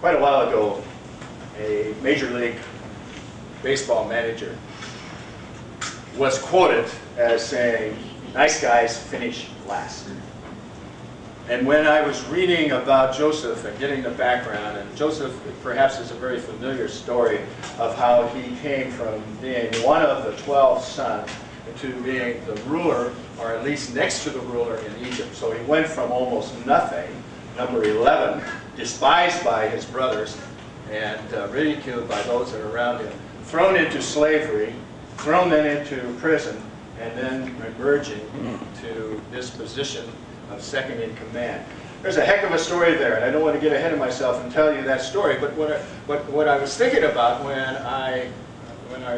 Quite a while ago, a Major League Baseball manager was quoted as saying, "Nice guys finish last." And when I was reading about Joseph and getting the background, and Joseph perhaps is a very familiar story of how he came from being one of the 12 sons to being the ruler, or at least next to the ruler in Egypt. So he went from almost nothing, number 11, despised by his brothers and ridiculed by those that are around him, thrown into slavery, thrown then into prison, and then emerging to this position of second in command. There's a heck of a story there, and I don't want to get ahead of myself and tell you that story, but what I was thinking about when I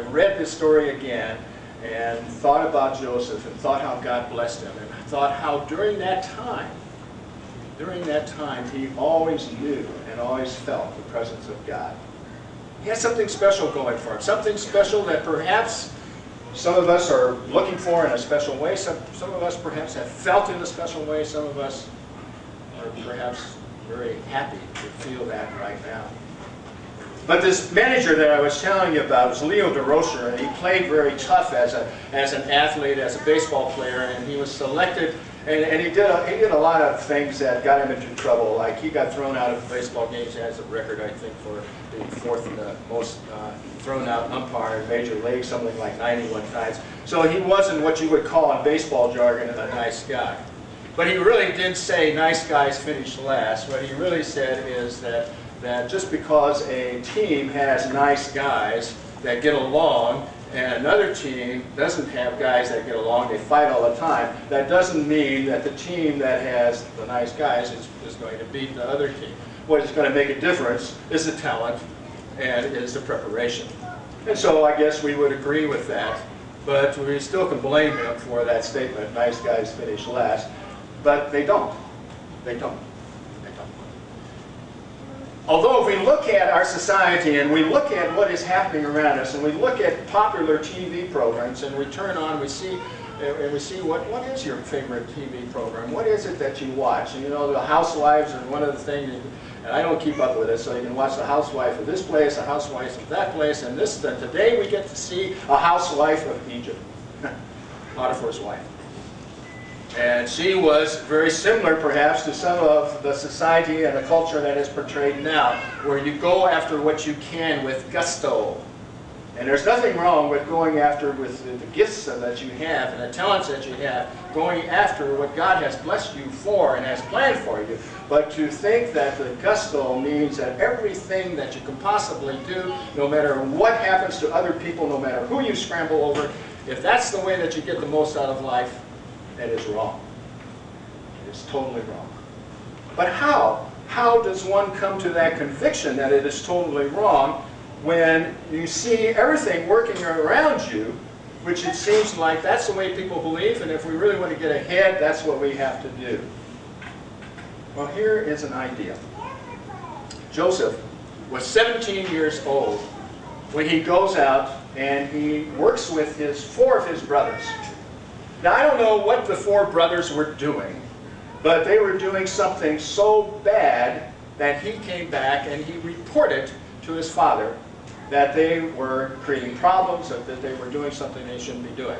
read this story again and thought about Joseph and thought how God blessed him, and I thought how during that time he always knew and always felt the presence of God. He had something special going for him, something special that perhaps some of us are looking for in a special way, some of us perhaps have felt in a special way, some of us are perhaps very happy to feel that right now. But this manager that I was telling you about was Leo Durocher, and he played very tough as an athlete, as a baseball player, and he was selected, and he did a lot of things that got him into trouble. Like he got thrown out of baseball games. He has a record, I think, for the fourth most thrown out umpire in Major League, something like 91 times. So he wasn't what you would call in baseball jargon a nice guy. But he really did say nice guys finish last. What he really said is that just because a team has nice guys that get along and another team doesn't have guys that get along, they fight all the time, that doesn't mean that the team that has the nice guys is going to beat the other team. What is going to make a difference is the talent and is the preparation. And so I guess we would agree with that, but we still can blame him for that statement, nice guys finish last, but they don't. They don't. Although if we look at our society and we look at what is happening around us and we look at popular TV programs and we turn on, we see what is your favorite TV program? What is it that you watch? And you know, the Housewives are one of the things, and I don't keep up with it, so you can watch the housewife of this place, a housewife of that place, and today we get to see a housewife of Egypt, Potiphar's wife. And she was very similar, perhaps, to some of the society and the culture that is portrayed now, where you go after what you can with gusto. And there's nothing wrong with going after with the gifts that you have and the talents that you have, going after what God has blessed you for and has planned for you. But to think that the gusto means that everything that you can possibly do, no matter what happens to other people, no matter who you scramble over, if that's the way that you get the most out of life, that is wrong. It is totally wrong. But how? How does one come to that conviction that it is totally wrong when you see everything working around you, which it seems like that's the way people believe, and if we really want to get ahead, that's what we have to do? Well, here is an idea. Joseph was 17 years old when he goes out and he works with four of his brothers. Now, I don't know what the four brothers were doing, but they were doing something so bad that he came back and he reported to his father that they were creating problems, that they were doing something they shouldn't be doing.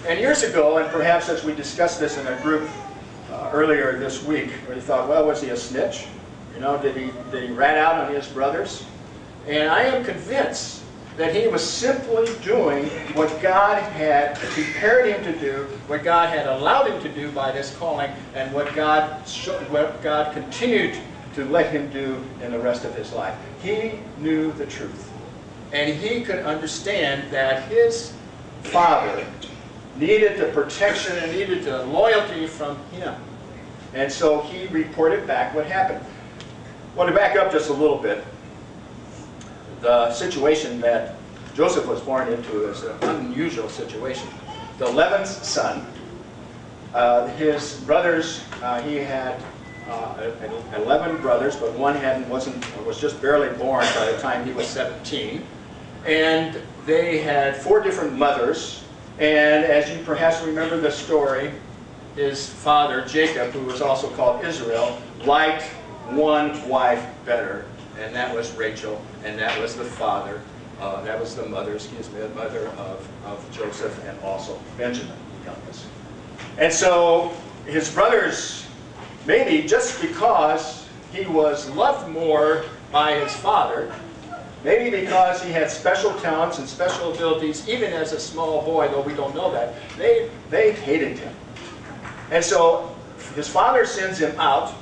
And years ago, and perhaps as we discussed this in a group earlier this week, where you thought, well, was he a snitch? You know, did he rat out on his brothers? And I am convinced that he was simply doing what God had prepared him to do, what God had allowed him to do by this calling, and what God continued to let him do in the rest of his life. He knew the truth. And he could understand that his father needed the protection and needed the loyalty from him. And so he reported back what happened. I want to back up just a little bit. The situation that Joseph was born into is an unusual situation. The 11th son, his brothers, he had 11 brothers, but one was just barely born by the time he was 17. And they had 4 different mothers. And as you perhaps remember the story, his father, Jacob, who was also called Israel, liked one wife better and that was Rachel, and that was the father, that was the mother, the mother of Joseph, and also Benjamin, the youngest. And so his brothers, maybe just because he was loved more by his father, maybe because he had special talents and special abilities, even as a small boy, though we don't know that, they hated him. And so his father sends him out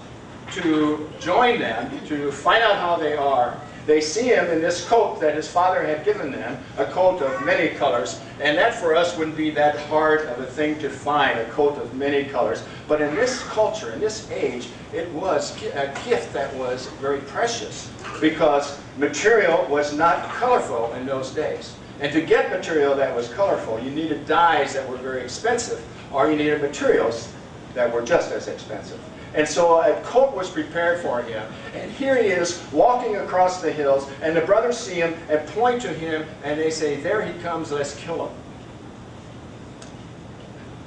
to join them, to find out how they are. They see him in this coat that his father had given them, a coat of many colors. And that for us wouldn't be that hard of a thing to find, a coat of many colors. But in this culture, in this age, it was a gift that was very precious, because material was not colorful in those days. And to get material that was colorful, you needed dyes that were very expensive, or you needed materials that were just as expensive. And so a coat was prepared for him. And here he is walking across the hills, and the brothers see him and point to him, and they say, "There he comes, let's kill him."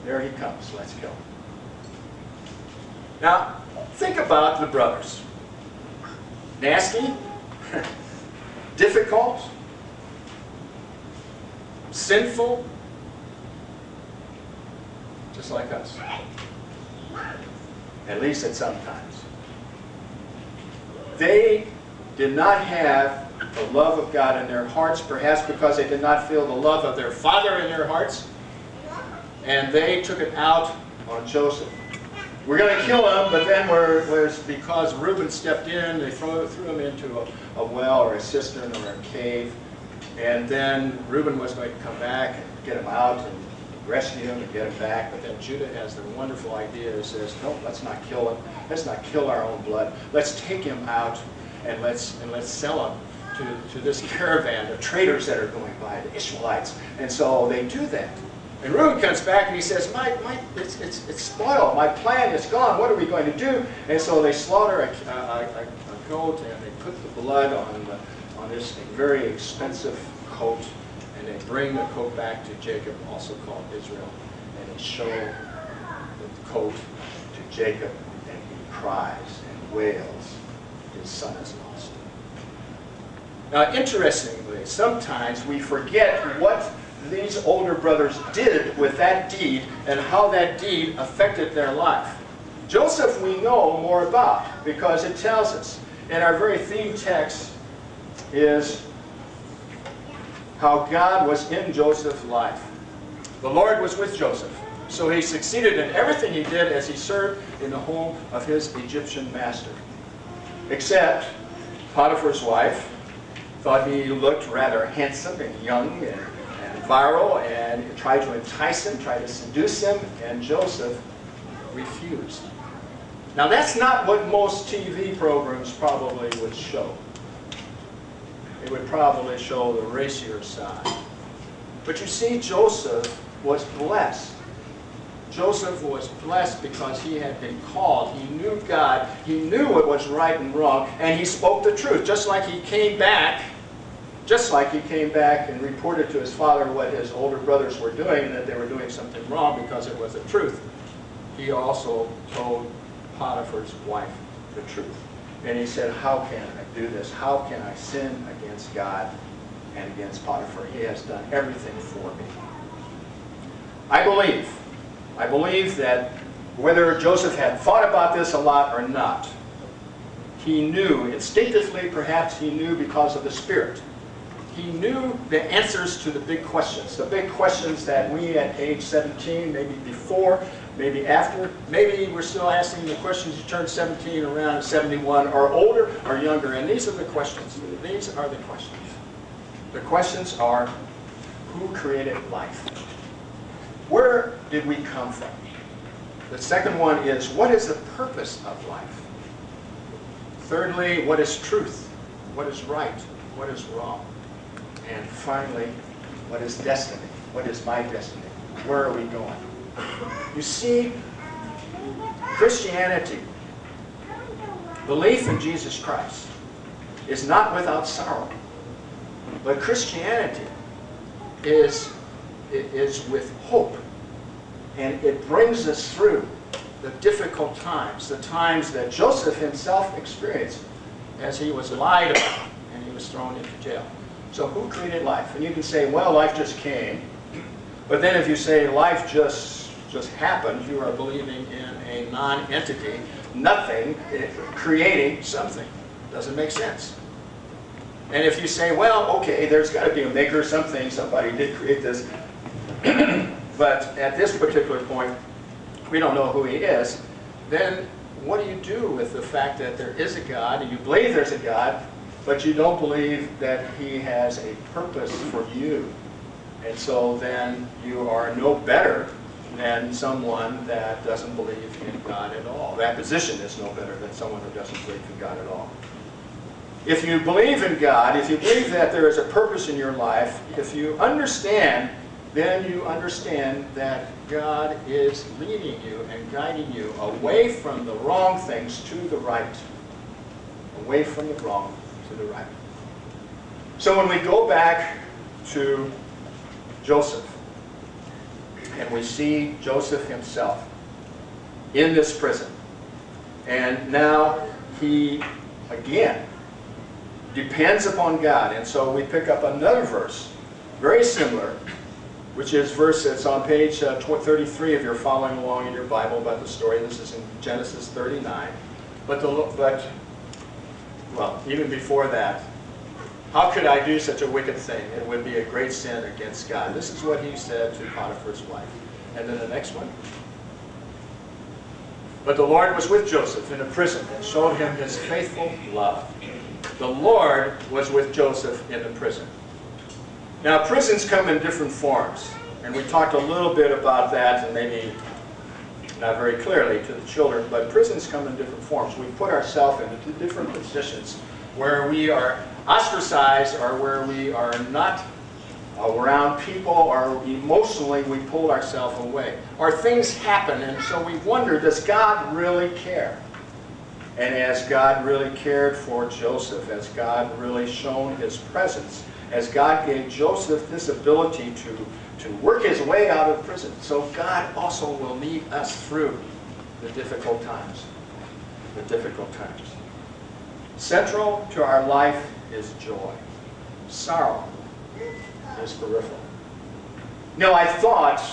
There he comes, let's kill him. Now, think about the brothers. Nasty, difficult, sinful, just like us. At least at some times. They did not have the love of God in their hearts, perhaps because they did not feel the love of their father in their hearts, and they took it out on Joseph. We're going to kill him, but then because Reuben stepped in, they threw him into a well or a cistern or a cave, and then Reuben was going to come back and get him out and rescue him and get him back. But then Judah has the wonderful idea that says, "No, let's not kill him. Let's not kill our own blood. Let's take him out and let's sell him to this caravan of traders that are going by, the Ishmaelites." And so they do that. And Reuben comes back and he says, it's spoiled. My plan is gone. What are we going to do? And so they slaughter a goat, and they put the blood on this very expensive coat. And they bring the coat back to Jacob, also called Israel, and they show the coat to Jacob, and he cries and wails, "His son is lost." Now, interestingly, sometimes we forget what these older brothers did with that deed and how that deed affected their life. Joseph we know more about, because it tells us, and our very theme text is how God was in Joseph's life. The Lord was with Joseph, so he succeeded in everything he did as he served in the home of his Egyptian master. Except Potiphar's wife thought he looked rather handsome and young and virile, and tried to entice him, tried to seduce him, and Joseph refused. Now, that's not what most TV programs probably would show. It would probably show the racier side. But you see, Joseph was blessed. Joseph was blessed because he had been called. He knew God. He knew what was right and wrong, and he spoke the truth. Just like he came back and reported to his father what his older brothers were doing, and that they were doing something wrong because it was the truth. He also told Potiphar's wife the truth. And he said, "How can I do this? How can I sin against God and against Potiphar? He has done everything for me." I believe that whether Joseph had thought about this a lot or not, he knew, instinctively perhaps he knew because of the Spirit. He knew the answers to the big questions that we at age 17, maybe before, maybe after, maybe we're still asking the questions you turn 17 around 71, or older or younger. And these are the questions. These are the questions. The questions are, who created life? Where did we come from? The second one is, what is the purpose of life? Thirdly, what is truth? What is right? What is wrong? And finally, what is destiny? What is my destiny? Where are we going? You see, Christianity, belief in Jesus Christ, is not without sorrow. But Christianity is with hope. And it brings us through the difficult times, the times that Joseph himself experienced. as he was lied about, and he was thrown into jail. So who created life? And you can say, well, life just came. But then if you say life just happened, you are believing in a non-entity, nothing, creating something. Doesn't make sense. And if you say, well, okay, there's got to be a maker, something, somebody did create this. But at this particular point, we don't know who he is. Then what do you do with the fact that there is a God, and you believe there's a God, but you don't believe that he has a purpose for you? And so then you are no better than someone that doesn't believe in God at all. That position is no better than someone who doesn't believe in God at all. If you believe in God, if you believe that there is a purpose in your life, if you understand, then you understand that God is leading you and guiding you away from the wrong things to the right. Away from the wrong to the right. So when we go back to Joseph, and we see Joseph himself in this prison, and now he, again, depends upon God. And so we pick up another verse, very similar, which is verse that's on page 33 if you're following along in your Bible about the story. This is in Genesis 39. Well, even before that, how could I do such a wicked thing? It would be a great sin against God. This is what he said to Potiphar's wife. And then the next one. But the Lord was with Joseph in a prison and showed him his faithful love. The Lord was with Joseph in the prison. Now, prisons come in different forms. And we talked a little bit about that, and maybe not very clearly to the children, but prisons come in different forms. We put ourselves into different positions where we are ostracized or where we are not around people, or emotionally we pull ourselves away. Or things happen, and so we wonder, does God really care? And as God really cared for Joseph, as God really shown his presence, as God gave Joseph this ability to work his way out of prison, so God also will lead us through the difficult times. The difficult times. Central to our life is joy. Sorrow is peripheral. Now, I thought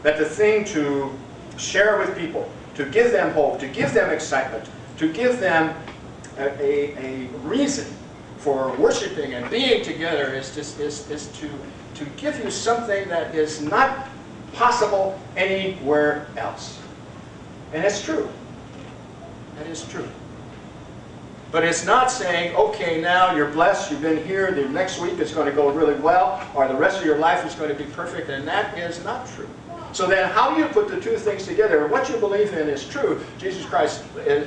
that the thing to share with people, to give them hope, to give them excitement, to give them a reason for worshiping and being together is to give you something that is not possible anywhere else. And it's true. That is true. But it's not saying, okay, now you're blessed, you've been here, the next week is going to go really well, or the rest of your life is going to be perfect, and that is not true. So then how do you put the two things together? What you believe in is true. Jesus Christ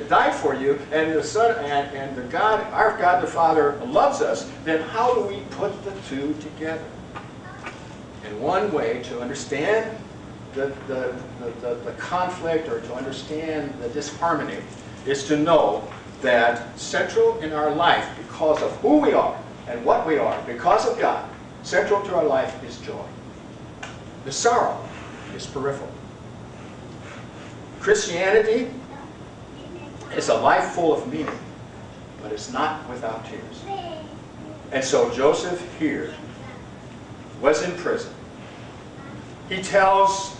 died for you, and the Son and the God, our God the Father loves us. Then how do we put the two together? And one way to understand the conflict, or to understand the disharmony, is to know that central in our life, because of who we are and what we are, because of God, central to our life is joy. The sorrow is peripheral. Christianity is a life full of meaning, but it's not without tears. And so Joseph here was in prison. He tells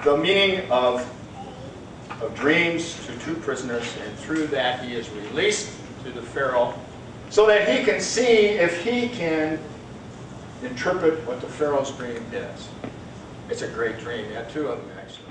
the meaning of dreams to two prisoners, and through that he is released to the Pharaoh so that he can see if he can interpret what the Pharaoh's dream is. It's a great dream. He had two of them, actually.